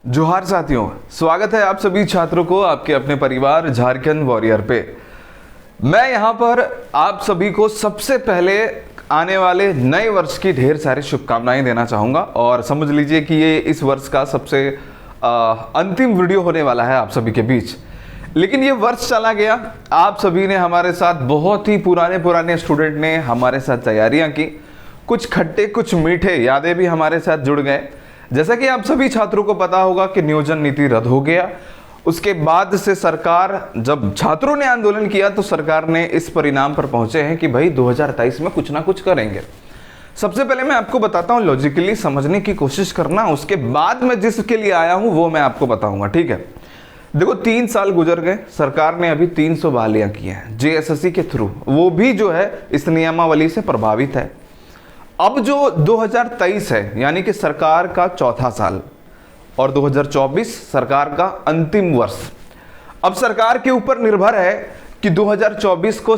जोहार साथियों, स्वागत है आप सभी छात्रों को आपके अपने परिवार झारखंड वॉरियर पे। मैं यहाँ पर आप सभी को सबसे पहले आने वाले नए वर्ष की ढेर सारी शुभकामनाएं देना चाहूँगा और समझ लीजिए कि ये इस वर्ष का सबसे अंतिम वीडियो होने वाला है आप सभी के बीच। लेकिन ये वर्ष चला गया, आप सभी ने हमारे साथ, बहुत ही पुराने स्टूडेंट ने हमारे साथ तैयारियाँ की, कुछ खट्टे कुछ मीठे यादें भी हमारे साथ जुड़ गए। जैसा कि आप सभी छात्रों को पता होगा कि नियोजन नीति रद्द हो गया। उसके बाद से सरकार, जब छात्रों ने आंदोलन किया तो सरकार ने इस परिणाम पर पहुंचे हैं कि भाई 2023 में कुछ ना कुछ करेंगे। सबसे पहले मैं आपको बताता हूं, लॉजिकली समझने की कोशिश करना, उसके बाद मैं जिसके लिए आया हूं वो मैं आपको बताऊंगा, ठीक है। देखो 3 साल गुजर गए, सरकार ने अभी 300 बहालियां की हैं जेएसएससी के थ्रू, वो भी जो है इस नियमावली से प्रभावित है। अब जो 2023 है यानी कि सरकार का चौथा साल और 2024 सरकार का अंतिम वर्ष, अब सरकार के ऊपर निर्भर है कि 2024 को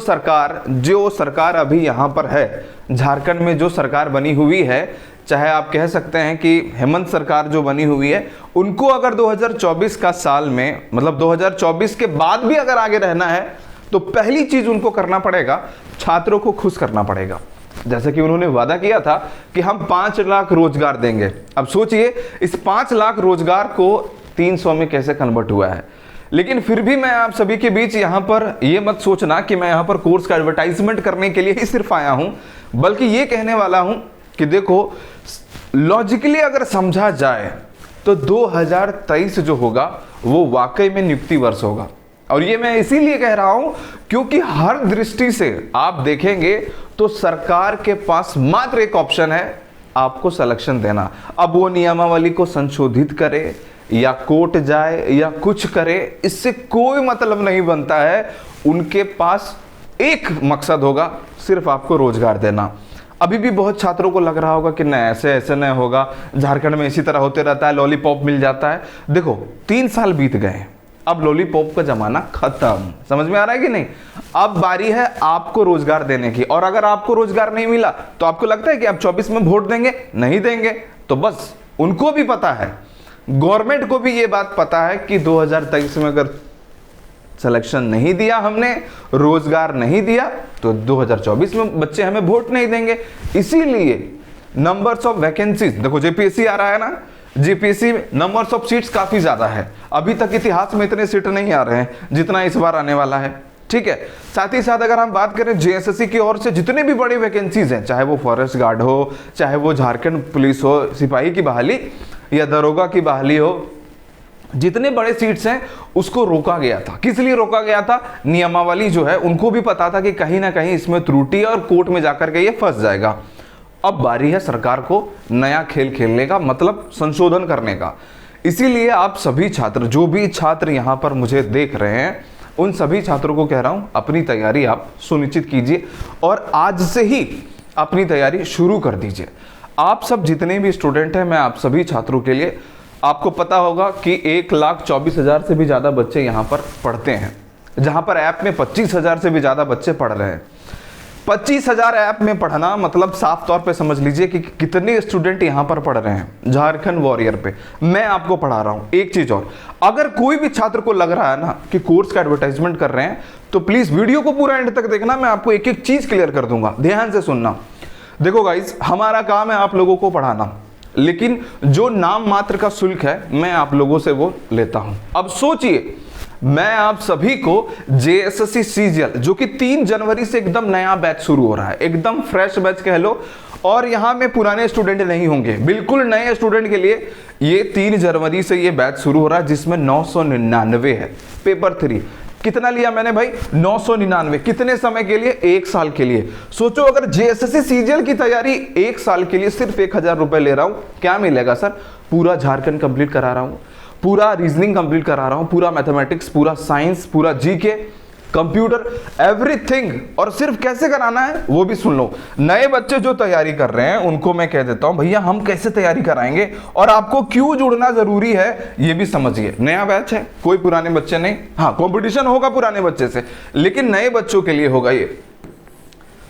जो सरकार अभी यहाँ पर है झारखंड में, जो सरकार बनी हुई है, चाहे आप कह सकते हैं कि हेमंत सरकार जो बनी हुई है, उनको अगर 2024 का साल में, मतलब 2024 के बाद भी अगर आगे रहना है तो पहली चीज उनको करना पड़ेगा, छात्रों को खुश करना पड़ेगा। जैसे कि उन्होंने वादा किया था कि हम 5 लाख रोजगार देंगे। अब सोचिए इस 5 लाख रोजगार को 300 में कैसे कन्वर्ट हुआ है। लेकिन फिर भी मैं आप सभी के बीच यहाँ पर ये मत सोचना कि मैं यहाँ पर कोर्स का एडवर्टाइजमेंट करने के लिए ही सिर्फ आया हूँ, बल्कि ये कहने वाला हूँ कि देखो लॉजिकली अगर समझा जाए तो 2023 जो होगा वो वाकई में नियुक्ति वर्ष होगा। और ये मैं इसीलिए कह रहा हूं क्योंकि हर दृष्टि से आप देखेंगे तो सरकार के पास मात्र एक ऑप्शन है, आपको सिलेक्शन देना। अब वो नियमावली को संशोधित करे या कोर्ट जाए या कुछ करे, इससे कोई मतलब नहीं बनता है। उनके पास एक मकसद होगा, सिर्फ आपको रोजगार देना। अभी भी बहुत छात्रों को लग रहा होगा कि नहीं, ऐसे नहीं होगा, झारखंड में इसी तरह होते रहता है, लॉलीपॉप मिल जाता है। देखो 3 साल बीत गए, अब लॉलीपॉप का जमाना खत्म। समझ में आ रहा है कि नहीं? अब बारी है आपको रोजगार देने की। और अगर आपको रोजगार नहीं मिला तो आपको लगता है कि आप 24 में वोट देंगे? नहीं देंगे। तो बस उनको भी पता है, गवर्नमेंट को भी ये बात पता है कि 2023 में अगर सिलेक्शन नहीं दिया, हमने रोजगार नहीं दिया, तो 2024 में बच्चे हमें वोट नहीं देंगे। इसीलिए नंबर्स ऑफ वैकेंसीज, देखो जेपीएससी आ रहा है ना, जीपीएससी में नंबर्स ऑफ सीट्स काफी ज्यादा है। अभी तक इतिहास में इतने सीट नहीं आ रहे हैं जितना इस बार आने वाला है, ठीक है। साथ ही साथ अगर हम बात करें जेएसएससी की ओर से जितने भी बड़ी वैकेंसीज हैं, चाहे वो फॉरेस्ट गार्ड हो, चाहे वो झारखंड पुलिस हो, सिपाही की बहाली या दरोगा की बहाली हो, जितने बड़े सीट्स हैं उसको रोका गया था। किस लिए रोका गया था? नियमावली जो है उनको भी पता था कि कहीं ना कहीं इसमें त्रुटि है और कोर्ट में जाकर के ये फंस जाएगा। अब बारी है सरकार को नया खेल खेलने का, मतलब संशोधन करने का। इसीलिए आप सभी छात्र, जो भी छात्र यहाँ पर मुझे देख रहे हैं, उन सभी छात्रों को कह रहा हूँ अपनी तैयारी आप सुनिश्चित कीजिए और आज से ही अपनी तैयारी शुरू कर दीजिए। आप सब जितने भी स्टूडेंट हैं, मैं आप सभी छात्रों के लिए, आपको पता होगा कि 1,24,000 से भी ज़्यादा बच्चे यहाँ पर पढ़ते हैं, जहाँ पर ऐप में 25,000 से भी ज़्यादा बच्चे पढ़ रहे हैं। 25,000 ऐप में पढ़ना मतलब साफ तौर पे समझ लीजिए कि कितने स्टूडेंट यहाँ पर पढ़ रहे हैं झारखंड वॉरियर पे। मैं आपको पढ़ा रहा हूँ। एक चीज और, अगर कोई भी छात्र को लग रहा है ना कि कोर्स का एडवर्टाइजमेंट कर रहे हैं, तो प्लीज वीडियो को पूरा एंड तक देखना, मैं आपको एक एक चीज क्लियर कर दूंगा, ध्यान से सुनना। देखो गाइस, हमारा काम है आप लोगों को पढ़ाना, लेकिन जो नाम मात्र का शुल्क है मैं आप लोगों से वो लेता हूं। अब सोचिए, मैं आप सभी को जेएसएससी सीजीएल, जो कि 3 जनवरी से एकदम नया बैच शुरू हो रहा है, एकदम फ्रेश बैच कह लो, और यहां में पुराने स्टूडेंट नहीं होंगे, बिल्कुल नए स्टूडेंट के लिए ये 3 जनवरी से ये बैच शुरू हो रहा है, जिसमें 999 है। पेपर 3 कितना लिया मैंने भाई? 999। कितने समय के लिए? 1 साल के लिए। सोचो अगर जेएसएससी सीजीएल की तैयारी 1 साल के लिए सिर्फ 1,000 रुपए ले रहा हूं, क्या मिलेगा सर? पूरा झारखंड कंप्लीट करा रहा हूं, पूरा रीजनिंग कंप्लीट करा रहा हूं, पूरा मैथमेटिक्स, पूरा साइंस, पूरा जीके, कंप्यूटर, एवरीथिंग। और सिर्फ कैसे कराना है वो भी सुन लो। नए बच्चे जो तैयारी कर रहे हैं उनको मैं कह देता हूं, भैया हम कैसे तैयारी कराएंगे और आपको क्यों जुड़ना जरूरी है ये भी समझिए। नया बैच है, कोई पुराने बच्चे नहीं, हाँ कंपटीशन होगा पुराने बच्चे से, लेकिन नए बच्चों के लिए होगा ये।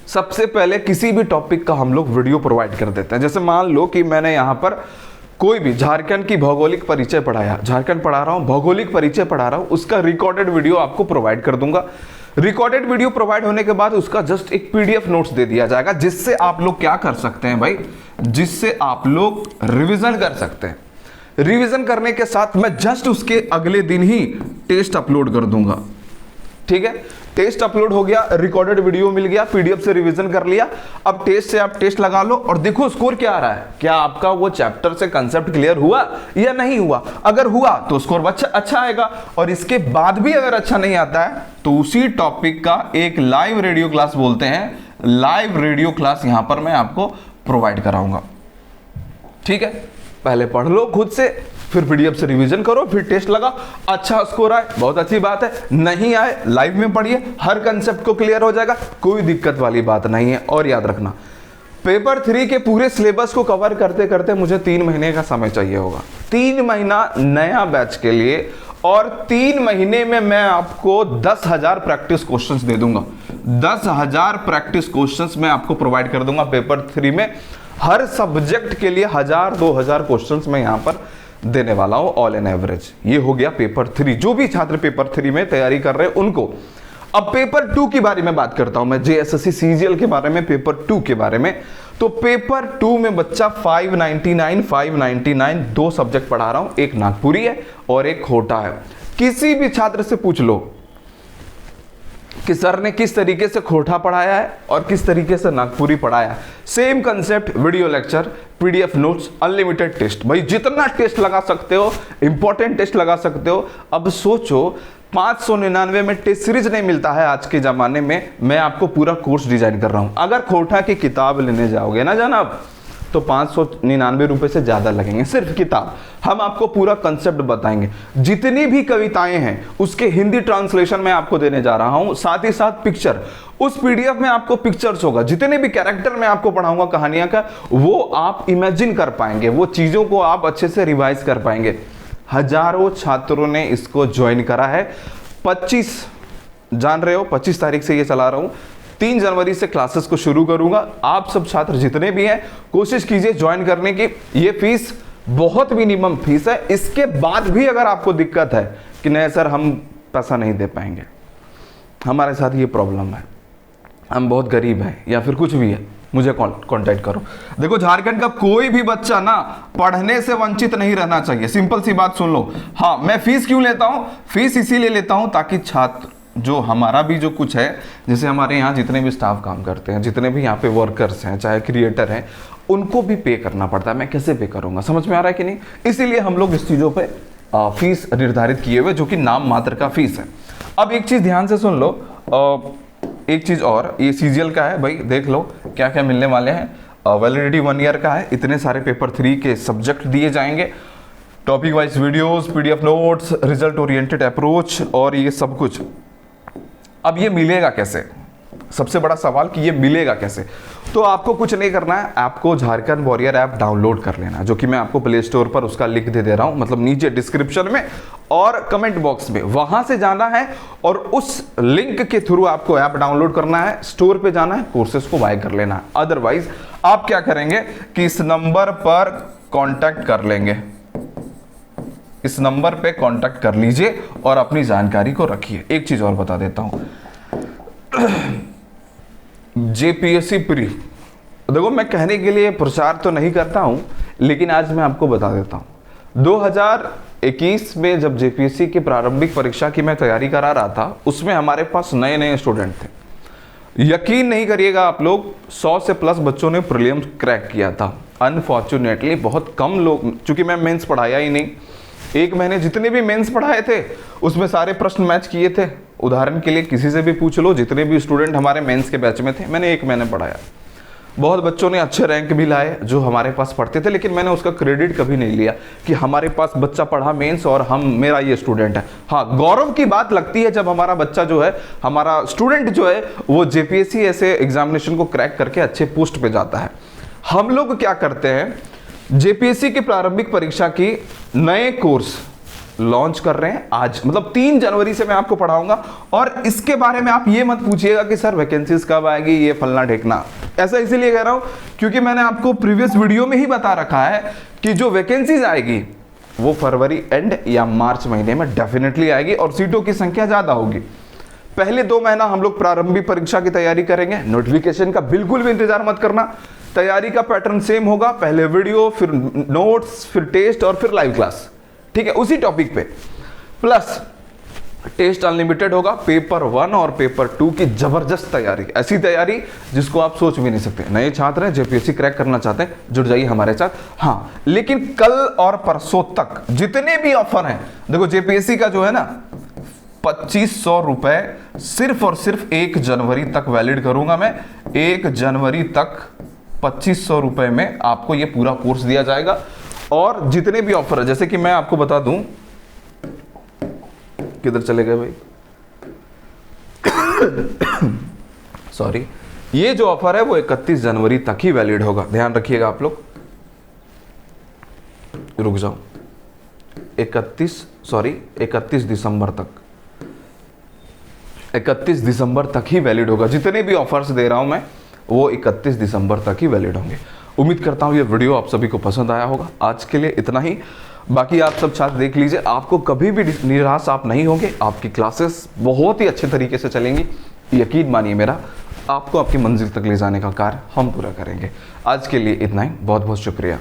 सबसे पहले किसी भी टॉपिक का हम लोग वीडियो प्रोवाइड कर देते हैं। जैसे मान लो कि मैंने यहाँ पर कोई भी झारखंड की भौगोलिक परिचय पढ़ाया, झारखंड पढ़ा रहा हूँ, भौगोलिक परिचय पढ़ा रहा हूँ, उसका रिकॉर्डेड वीडियो आपको प्रोवाइड कर दूंगा। रिकॉर्डेड वीडियो प्रोवाइड होने के बाद उसका जस्ट एक पीडीएफ नोट्स दे दिया जाएगा, जिससे आप लोग क्या कर सकते हैं भाई, जिससे आप लोग रिवीजन कर सकते हैं। रिवीजन करने के साथ मैं जस्ट उसके अगले दिन ही टेस्ट अपलोड कर दूंगा। ठीक है, टेस्ट अपलोड हो गया, रिकॉर्डेड वीडियो मिल गया, पीडीएफ से रिवीजन कर लिया। अब टेस्ट से आप टेस्ट लगा लो और देखो स्कोर क्या आ रहा है, क्या आपका वो चैप्टर से कंसेप्ट क्लियर हुआ या नहीं हुआ। अगर हुआ तो स्कोर अच्छा आएगा, और इसके बाद भी अगर अच्छा नहीं आता है तो उसी टॉपिक का एक लाइव रेडियो क्लास बोलते हैं, लाइव रेडियो क्लास यहां पर मैं आपको प्रोवाइड कराऊंगा। ठीक है, पहले पढ़ लो खुद से, फिर पीडीएफ से रिवीजन करो, फिर टेस्ट लगा। अच्छा स्कोर आए बहुत अच्छी बात है, नहीं आए लाइव में पढ़िए, हर कंसेप्ट को क्लियर हो जाएगा, कोई दिक्कत वाली बात नहीं है। और याद रखना, पेपर 3 के पूरे सिलेबस को कवर करते करते मुझे 3 महीने का समय चाहिए होगा। 3 महीना नया बैच के लिए, और 3 महीने में मैं आपको 10,000 प्रैक्टिस क्वेश्चंस दे दूंगा। 10,000 प्रैक्टिस क्वेश्चंस मैं आपको प्रोवाइड कर दूंगा पेपर 3 में। हर सब्जेक्ट के लिए 1,000-2,000 क्वेश्चंस मैं यहां पर देने वाला हूं, ऑल एन एवरेज। ये हो गया पेपर 3, जो भी छात्र पेपर 3 में तैयारी कर रहे हैं उनको। अब पेपर 2 के बारे में बात करता हूं मैं, जेएसएससी सीजीएल के बारे में, पेपर 2 के बारे में। तो पेपर 2 में बच्चा 599 2 सब्जेक्ट पढ़ा रहा हूं, एक नागपुरी है और एक खोटा है। किसी भी छात्र से पूछ लो कि सर ने किस तरीके से खोटा पढ़ाया है और किस तरीके से नागपुरी पढ़ाया है, same concept, video lecture, PDF notes, unlimited test. भाई जितना टेस्ट लगा सकते हो, इंपॉर्टेंट टेस्ट लगा सकते हो। अब सोचो 599 में टेस्ट सीरीज नहीं मिलता है आज के जमाने में, मैं आपको पूरा कोर्स डिजाइन कर रहा हूं। अगर खोटा की किताब लेने जाओगे ना जनाब, तो 599 रुपए से ज्यादा लगेंगे सिर्फ किताब। हम आपको पूरा कंसेप्ट बताएंगे, जितनी भी कविताएं हैं उसके हिंदी ट्रांसलेशन में आपको देने जा रहा हूं, साथ ही साथ पिक्चर। उस पीडीएफ में आपको पिक्चर्स होगा, जितने भी कैरेक्टर मैं आपको पढ़ाऊंगा कहानियां का, वो आप इमेजिन कर पाएंगे, वो चीजों को आप अच्छे से रिवाइज कर पाएंगे। हजारों छात्रों ने इसको ज्वाइन करा है। 25 जान रहे हो, 25 तारीख से ये चला रहा हूं, 3 जनवरी से क्लासेस को शुरू करूंगा। आप सब छात्र जितने भी हैं कोशिश कीजिए ज्वाइन करने की। ये फीस बहुत मिनिमम फीस है। इसके बाद भी अगर आपको दिक्कत है कि नहीं सर हम पैसा नहीं दे पाएंगे, हमारे साथ ये प्रॉब्लम है, हम बहुत गरीब हैं या फिर कुछ भी है, मुझे कांटेक्ट करो। देखो झारखंड का कोई भी बच्चा ना पढ़ने से वंचित नहीं रहना चाहिए, सिंपल सी बात सुन लो। हाँ, मैं फीस क्यों लेता हूं? फीस इसीलिए लेता हूं ताकि छात्र जो हमारा भी जो कुछ है, जैसे हमारे यहाँ जितने भी स्टाफ काम करते हैं, जितने भी यहाँ पे वर्कर्स हैं, चाहे क्रिएटर हैं, उनको भी पे करना पड़ता है। मैं कैसे पे करूँगा, समझ में आ रहा है कि नहीं? इसीलिए हम लोग इस चीज़ों पे फीस निर्धारित किए हुए, जो कि नाम मात्र का फीस है। अब एक चीज़ ध्यान से सुन लो, एक चीज़ और, ये सीजीएल का है भाई, देख लो क्या क्या मिलने वाले हैं। वैलिडिटी 1 ईयर का है, इतने सारे पेपर 3 के सब्जेक्ट दिए जाएंगे, topic wise videos, PDF notes, result oriented approach और ये सब कुछ। अब ये मिलेगा कैसे? सबसे बड़ा सवाल कि ये मिलेगा कैसे? तो आपको कुछ नहीं करना है, आपको झारखंड वॉरियर ऐप डाउनलोड कर लेना, जो कि मैं आपको प्ले स्टोर पर उसका लिंक दे रहा हूं, मतलब नीचे डिस्क्रिप्शन में और कमेंट बॉक्स में। वहां से जाना है और उस लिंक के थ्रू आपको ऐप डाउनलोड करना है, स्टोर पे जाना है, कोर्सेज को बाय कर लेना है। अदरवाइज आप क्या करेंगे कि इस नंबर पर कॉन्टैक्ट कर लेंगे, इस नंबर पे कांटेक्ट कर लीजिए और अपनी जानकारी को रखिए। एक चीज और बता देता हूं, जेपीएससी प्री, देखो मैं कहने के लिए प्रचार तो नहीं करता हूं, लेकिन आज मैं आपको बता देता हूं। 2021 में जब जेपीएससी की प्रारंभिक परीक्षा की मैं तैयारी करा रहा था, उसमें हमारे पास नए नए स्टूडेंट थे। यकीन नहीं करिएगा आप लोग, 100 से प्लस बच्चों ने प्रीलिम्स क्रैक किया था। अनफॉर्चुनेटली बहुत कम लोग, चूंकि मैं मेंस पढ़ाया ही नहीं, 1 महीने जितने भी मेंस पढ़ाए थे उसमें सारे प्रश्न मैच किए थे। उदाहरण के लिए किसी से भी पूछ लो, जितने भी स्टूडेंट हमारे मेंस के बैच में थे, मैंने 1 महीने पढ़ाया। बहुत बच्चों ने अच्छे रैंक भी लाए जो हमारे पास पढ़ते थे, लेकिन मैंने उसका क्रेडिट कभी नहीं लिया कि हमारे पास बच्चा पढ़ा मेंस और मेरा ये स्टूडेंट है। हाँ, गौरव की बात लगती है जब हमारा बच्चा जो है, हमारा स्टूडेंट जो है, वो जेपीएससी ऐसे एग्जामिनेशन को क्रैक करके अच्छे पोस्ट पे जाता है। हम लोग क्या करते हैं, जेपीएससी की प्रारंभिक परीक्षा की नए कोर्स लॉन्च कर रहे हैं आज, मतलब 3 जनवरी से मैं आपको पढ़ाऊंगा। और इसके बारे में आप ये मत पूछिएगा कि सर वैकेंसीज कब आएगी, ये फलना ढेकना, ऐसा इसीलिए कह रहा हूं क्योंकि मैंने आपको प्रीवियस वीडियो में ही बता रखा है कि जो वैकेंसीज आएगी वो फरवरी एंड या मार्च महीने में डेफिनेटली आएगी और सीटों की संख्या ज्यादा होगी। पहले 2 महीना हम लोग प्रारंभिक परीक्षा की तैयारी करेंगे, नोटिफिकेशन का बिल्कुल भी इंतजार मत करना। तैयारी का पैटर्न सेम होगा, पहले वीडियो, फिर नोट्स, फिर टेस्ट और फिर लाइव क्लास, ठीक है, उसी टॉपिक पे। प्लस टेस्ट अनलिमिटेड होगा, पेपर 1 और पेपर 2 की जबरदस्त तैयारी, ऐसी तैयारी जिसको आप सोच भी नहीं सकते। नए छात्र हैं, जेपीएससी क्रैक करना चाहते हैं, जुड़ जाइए हमारे साथ। हाँ, लेकिन कल और परसों तक जितने भी ऑफर हैं, देखो जेपीएससी का जो है ना 2500 रुपए सिर्फ और सिर्फ 1 जनवरी तक वैलिड करूंगा मैं। 1 जनवरी तक 2500 रुपए में आपको ये पूरा कोर्स दिया जाएगा। और जितने भी ऑफर है, जैसे कि मैं आपको बता दूं, किधर चले गए भाई सॉरी, ये जो ऑफर है वो 31 जनवरी तक ही वैलिड होगा, ध्यान रखिएगा आप लोग। रुक जाओ, 31 दिसंबर तक, 31 दिसंबर तक ही वैलिड होगा। जितने भी ऑफर्स दे रहा हूं मैं वो 31 दिसंबर तक ही वैलिड होंगे। उम्मीद करता हूं ये वीडियो आप सभी को पसंद आया होगा। आज के लिए इतना ही, बाकी आप सब छात्र देख लीजिए, आपको कभी भी निराश आप नहीं होंगे। आपकी क्लासेस बहुत ही अच्छे तरीके से चलेंगी, यकीन मानिए मेरा। आपको आपकी मंजिल तक ले जाने का कार्य हम पूरा करेंगे। आज के लिए इतना ही, बहुत बहुत शुक्रिया।